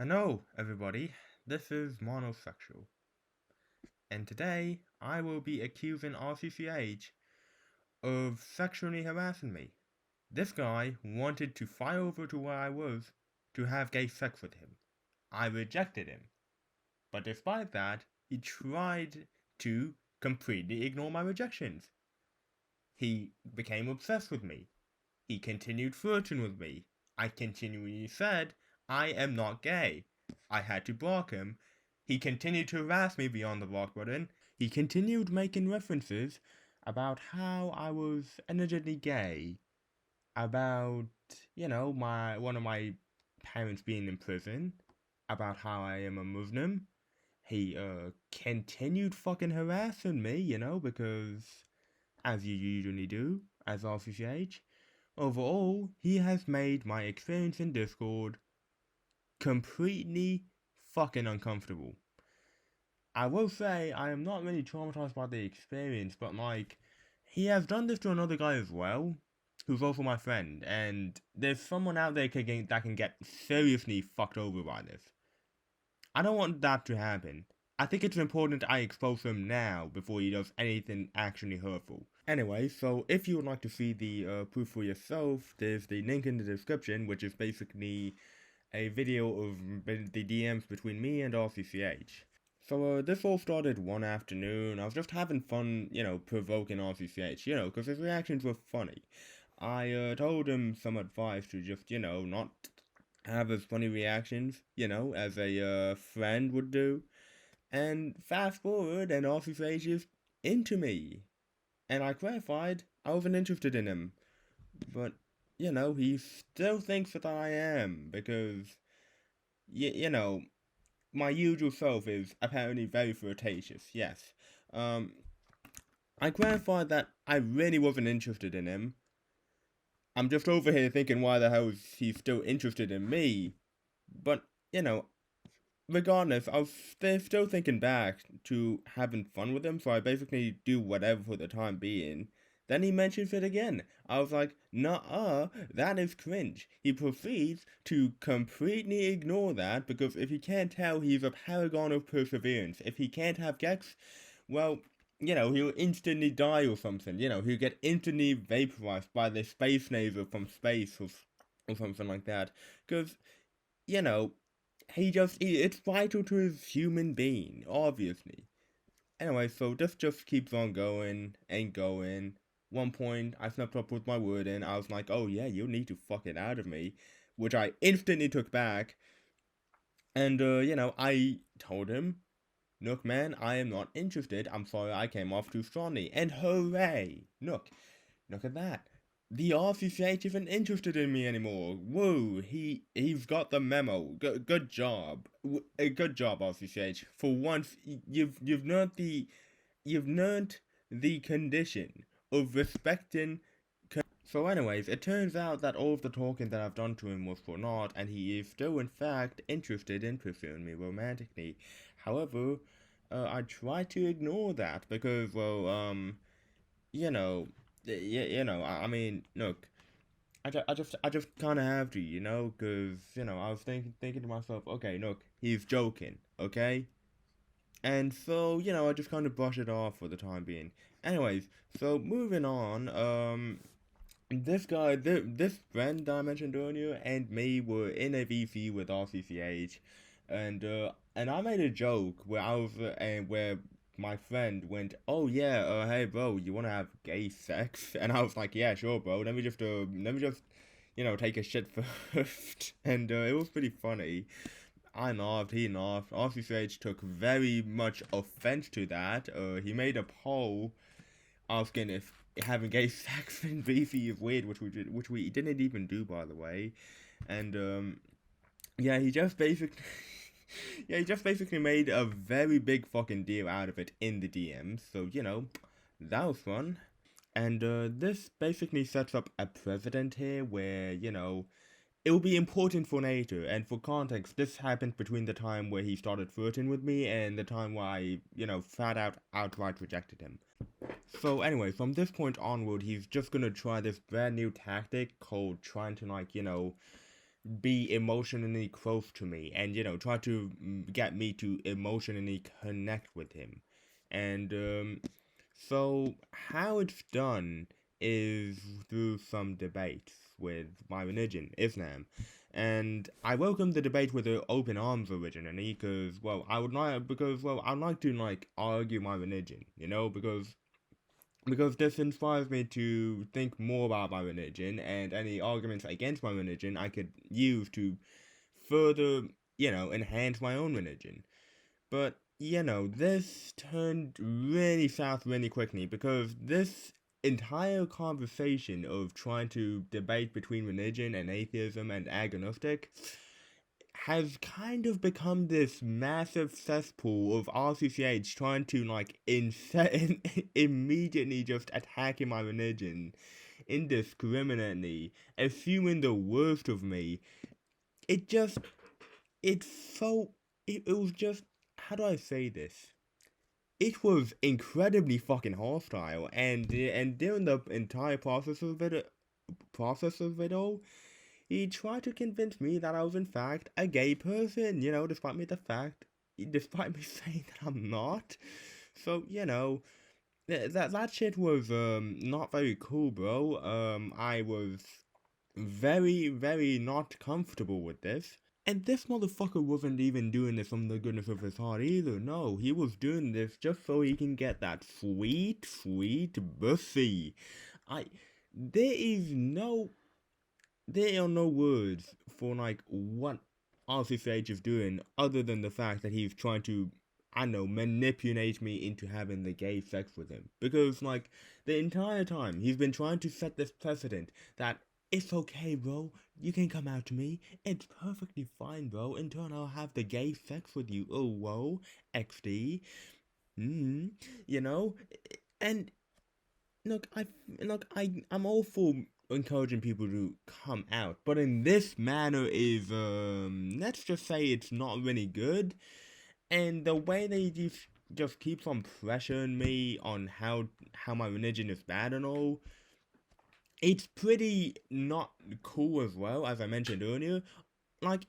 Hello, everybody. This is Monosexual, and today I will be accusing RCCH of sexually harassing me. This guy wanted to fly over to where I was to have gay sex with him. I rejected him, but despite that, he tried to completely ignore my rejections. He became obsessed with me. He continued flirting with me. I continually said, I am not gay. I had to block him. He continued to harass me beyond the block button. He continued making references about how I was allegedly gay, about, my one of my parents being in prison, about how I am a Muslim. He continued fucking harassing me, because as you usually do, as RCCH. Overall, he has made my experience in Discord completely fucking uncomfortable. I will say I am not really traumatized by the experience, but he has done this to another guy as well, who's also my friend, and there's someone out there that can get seriously fucked over by this. I don't want that to happen. I think it's important I expose him now before he does anything actually hurtful. Anyway, so if you would like to see the proof for yourself, there's the link in the description, which is basically a video of the DMs between me and RCCH. So this all started one afternoon. I was just having fun, provoking RCCH, because his reactions were funny. I told him some advice to just, not have as funny reactions, as a friend would do. And fast forward, and RCCH is into me. And I clarified I wasn't interested in him. But, he still thinks that I am, because, my usual self is apparently very flirtatious, yes. I clarified that I really wasn't interested in him. I'm just over here thinking why the hell is he still interested in me? But, regardless, I was still thinking back to having fun with him, so I basically do whatever for the time being. Then he mentions it again. I was like, nah, that is cringe. He proceeds to completely ignore that because if he can't tell, he's a paragon of perseverance. If he can't have sex, well, he'll instantly die or something. He'll get instantly vaporized by the space laser from space or something like that. Because, you know, it's vital to his human being, obviously. Anyway, so this just keeps on going and going. One point, I snapped up with my word and I was like, oh yeah, you need to fuck it out of me. Which I instantly took back. And, I told him, look, man, I am not interested. I'm sorry I came off too strongly. And hooray! Look at that. The RCCH isn't interested in me anymore. Whoa, he's got the memo. Good job. Good job, RCCH. For once, you've learned the condition of respecting. So, anyways, it turns out that all of the talking that I've done to him was for naught, and he is still, in fact, interested in pursuing me romantically. However, I try to ignore that because, well, you know, I mean, look, I just kind of have to, because, I was thinking to myself, okay, look, he's joking, okay? And so, I just kind of brush it off for the time being. Anyways, so moving on, this friend that I mentioned earlier and me were in a VC with RCCH, and I made a joke where I was, and where my friend went, oh yeah, hey bro, you wanna have gay sex? And I was like, yeah, sure bro, let me just, take a shit first. And, it was pretty funny. I laughed, he laughed. RCCH took very much offense to that. He made a poll asking if having gay sex in BC is weird, which we didn't even do, by the way. And yeah, he just basically, yeah, he just basically made a very big fucking deal out of it in the DMs. So that was fun. And this basically sets up a precedent here where it will be important for later, and for context, this happened between the time where he started flirting with me and the time where I, flat out outright rejected him. So anyway, from this point onward, he's just gonna try this brand new tactic called trying to be emotionally close to me and try to get me to emotionally connect with him. And so how it's done is through some debates with my religion, Islam. And I welcome the debate with open arms originally because, I'd like to argue my religion, because this inspires me to think more about my religion, and any arguments against my religion I could use to further, enhance my own religion. But, this turned really south really quickly because this entire conversation of trying to debate between religion and atheism and agnostic has kind of become this massive cesspool of RCCH trying to immediately just attacking my religion indiscriminately, assuming the worst of me. It just it's so it was just, how do I say this? It was incredibly fucking hostile, and during the entire process of it all, he tried to convince me that I was in fact a gay person, despite me saying that I'm not. So, that shit was not very cool, bro. I was very, very not comfortable with this. And this motherfucker wasn't even doing this from the goodness of his heart either. No, he was doing this just so he can get that sweet, sweet pussy. I there is no there are no words for what RCCH is doing other than the fact that he's trying to, I don't know, manipulate me into having the gay sex with him. Because the entire time he's been trying to set this precedent that it's okay, bro. You can come out to me. It's perfectly fine, bro. In turn, I'll have the gay sex with you. Oh, whoa, XD. Mm, you know, and I'm all for encouraging people to come out, but in this manner is let's just say it's not really good, and the way they just keeps on pressuring me on how my religion is bad and all, it's pretty not cool as well, as I mentioned earlier.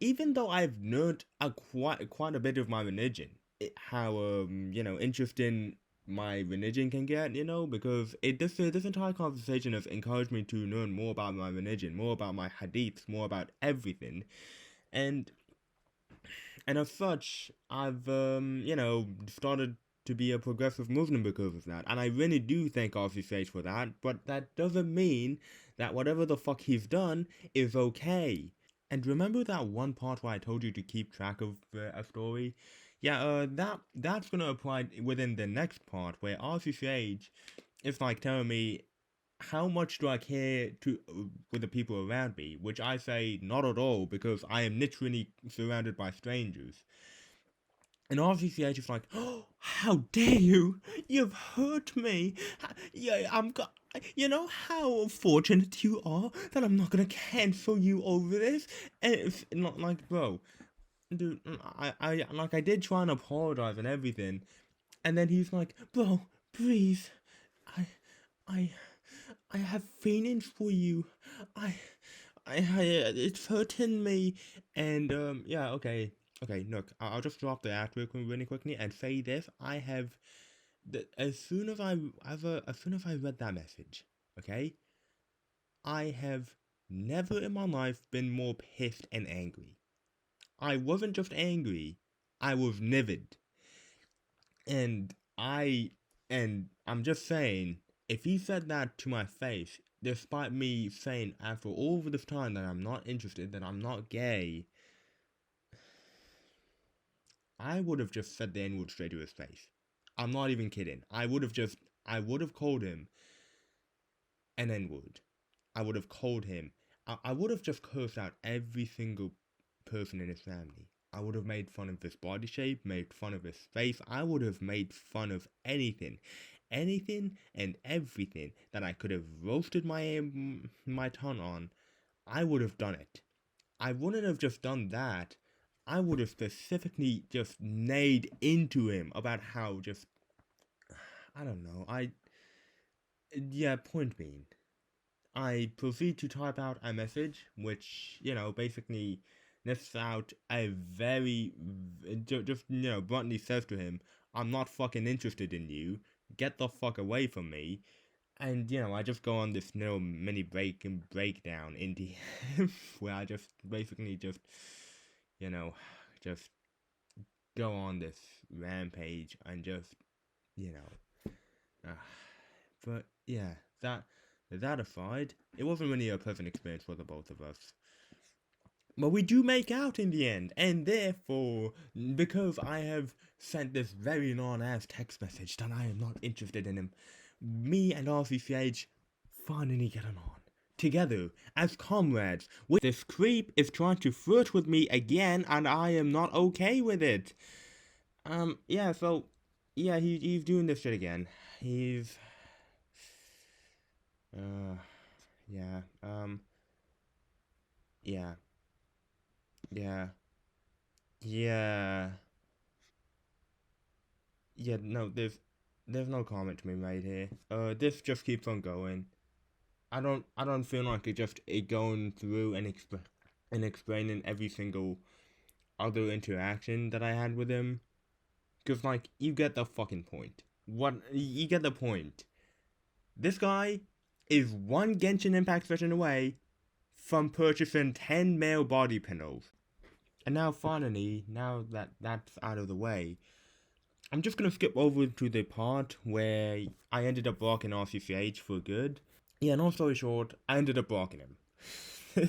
Even though I've learned quite a bit of my religion, how interesting my religion can get, because this entire conversation has encouraged me to learn more about my religion, more about my hadiths, more about everything, and as such, I've started to be a progressive Muslim because of that, and I really do thank RCCH for that. But that doesn't mean that whatever the fuck he's done is okay. And remember that one part where I told you to keep track of a story? Yeah, that's gonna apply within the next part where RCCH is telling me how much do I care to with the people around me, which I say not at all because I am literally surrounded by strangers. And RCCH is like, oh, how dare you? You've hurt me. Yeah, you know how fortunate you are that I'm not gonna cancel you over this. And it's not bro, dude, I did try and apologize and everything, and then he's like, bro, please, I, I, I have feelings for you. I, it's hurting me, and yeah, okay, look, I'll just drop the act really quickly and say this: I have, as soon as as soon as I read that message, okay, I have never in my life been more pissed and angry. I wasn't just angry, I was livid. And I'm just saying, if he said that to my face, despite me saying after all of this time that I'm not interested, that I'm not gay, I would have just said the N-word straight to his face. I'm not even kidding. I would have called him an N-word. I would have called him. I would have just cursed out every single person in his family. I would have made fun of his body shape, made fun of his face. I would have made fun of anything. Anything and everything that I could have roasted my tongue on. I would have done it. I wouldn't have just done that. I would have specifically just nailed into him about how just, I don't know, yeah, point being, I proceed to type out a message, which, basically lists out a just, bluntly says to him, I'm not fucking interested in you. Get the fuck away from me. And, I just go on this little mini breakdown into him, where I just basically you know, just go on this rampage and just, you know, uh, but yeah, that aside, it wasn't really a pleasant experience for the both of us. But we do make out in the end, and therefore, because I have sent this very long-ass text message that I am not interested in him, me and RCCH finally get on. Together, as comrades, this creep is trying to flirt with me again, and I am not okay with it. Yeah, so, yeah, he's doing this shit again. He's, yeah, yeah, yeah, yeah, yeah, no, there's no comment to be made here. This just keeps on going. I don't feel like it going through and explaining every single other interaction that I had with him. Cause like, you get the fucking point. You get the point. This guy is one Genshin Impact session away from purchasing 10 male body pillows. And now finally, now that that's out of the way, I'm just gonna skip over to the part where I ended up blocking RCCH for good. Yeah, long story short, I ended up blocking him. I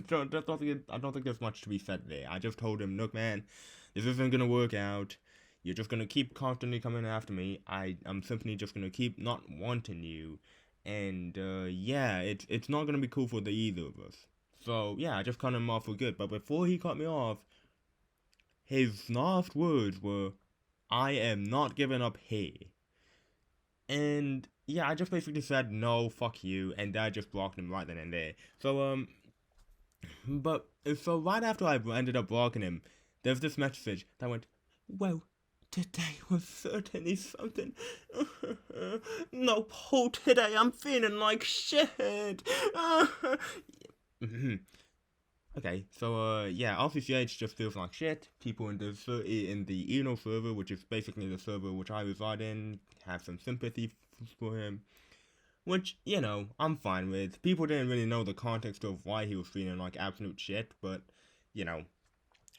don't think there's much to be said there. I just told him, look, man, this isn't gonna work out. You're just gonna keep constantly coming after me. I'm simply just gonna keep not wanting you, and yeah, it's not gonna be cool for the either of us. So yeah, I just cut him off for good. But before he cut me off, his last words were, "I am not giving up here." And yeah, I just basically said no, fuck you, and I just blocked him right then and there. So but so right after I ended up blocking him, there's this message that went, well, today was certainly something. No, Paul, today I'm feeling like shit. Okay, so yeah, RCCH just feels like shit. People in the Eno server, which is basically the server which I reside in, have some sympathy for him, which, I'm fine with. People didn't really know the context of why he was feeling like absolute shit, but,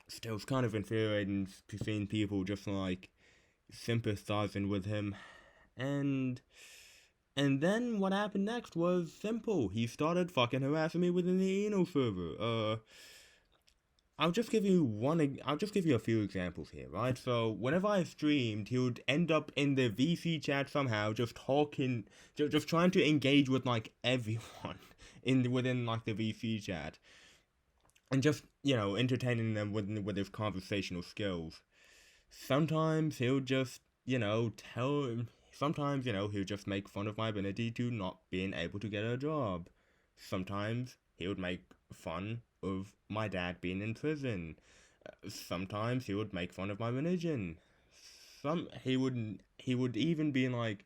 still it's kind of infuriating seeing people just like sympathizing with him. And then what happened next was simple. He started fucking harassing me within the Eno server. I'll just give you a few examples here, right? So whenever I streamed, he would end up in the VC chat somehow, just talking, just trying to engage with like everyone within like the VC chat, and just entertaining them with his conversational skills. Sometimes he'll just Sometimes he'll just make fun of my ability to not being able to get a job. Sometimes he would make fun of my dad being in prison. Sometimes he would make fun of my religion. He would even be like,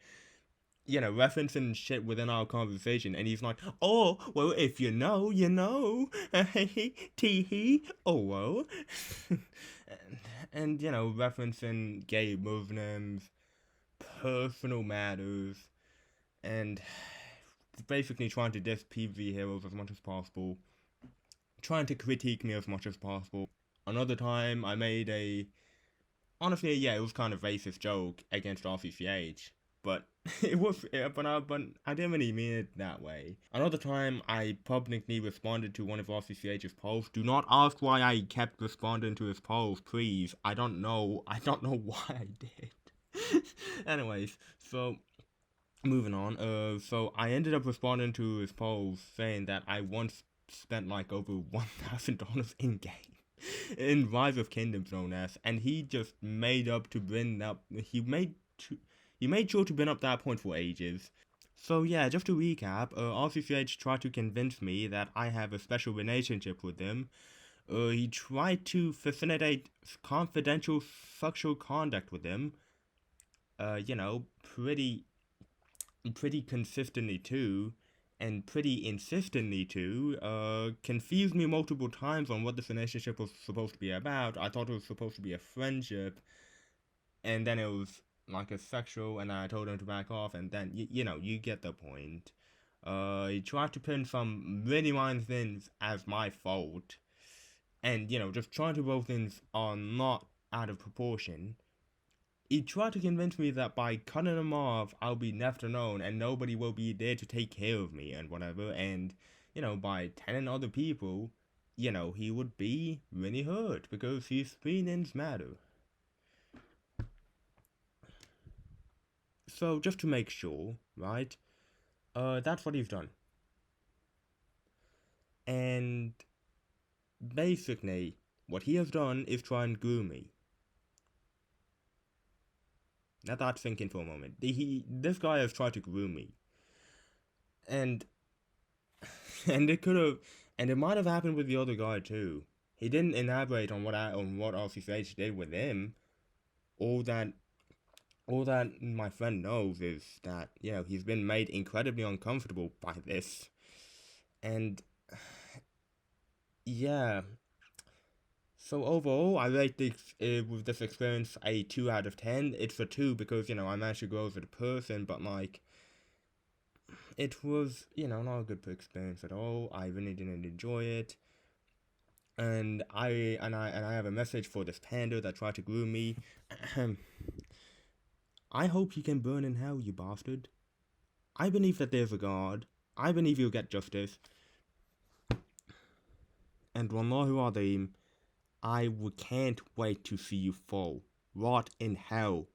referencing shit within our conversation, and he's like, oh, well, if you know, you know, tee-hee, oh, well, and referencing gay Muslims, personal matters, and basically trying to diss PvP heroes as much as possible, trying to critique me as much as possible. Another time, I made honestly, yeah, it was kind of racist joke against RCCH, but but I didn't really mean it that way. Another time, I publicly responded to one of RCCH's polls. Do not ask why I kept responding to his polls, please. I don't know why I did. Anyways, so moving on. So I ended up responding to his polls saying that I once spent like over $1,000 in game. In Rise of Kingdoms, known as, and he just made up to bring up. He made sure to bring up that point for ages. So yeah, just to recap, RCCH tried to convince me that I have a special relationship with him. He tried to facilitate confidential sexual conduct with him. Pretty consistently too. and pretty insistently too, confused me multiple times on what this relationship was supposed to be about. I thought it was supposed to be a friendship, and then it was like a sexual, and I told him to back off, and then, you know, you get the point. He tried to pin some really minor things as my fault, and, you know, just trying to blow things are not out of proportion. He tried to convince me that by cutting him off, I'll be left alone and nobody will be there to take care of me and whatever. And, you know, by telling other people, you know, he would be really hurt because his feelings matter. So, just to make sure, right? That's what he's done. And basically, what he has done is try and groom me. Let that sink in for a moment. This guy has tried to groom me, and and it could have, and it might have happened with the other guy too. He didn't elaborate on what RCCH did with him. All that all that my friend knows is that, you know, he's been made incredibly uncomfortable by this, and yeah. So overall, I rate this with this experience a 2 out of 10. It's a 2 because, you know, I managed to grow as a person, but like it was, you know, not a good experience at all. I really didn't enjoy it. And I have a message for this panda that tried to groom me. I hope you can burn in hell, you bastard. I believe that there's a God. I believe you'll get justice. And Wallahu Adim, can't wait to see you fall. Rot in hell.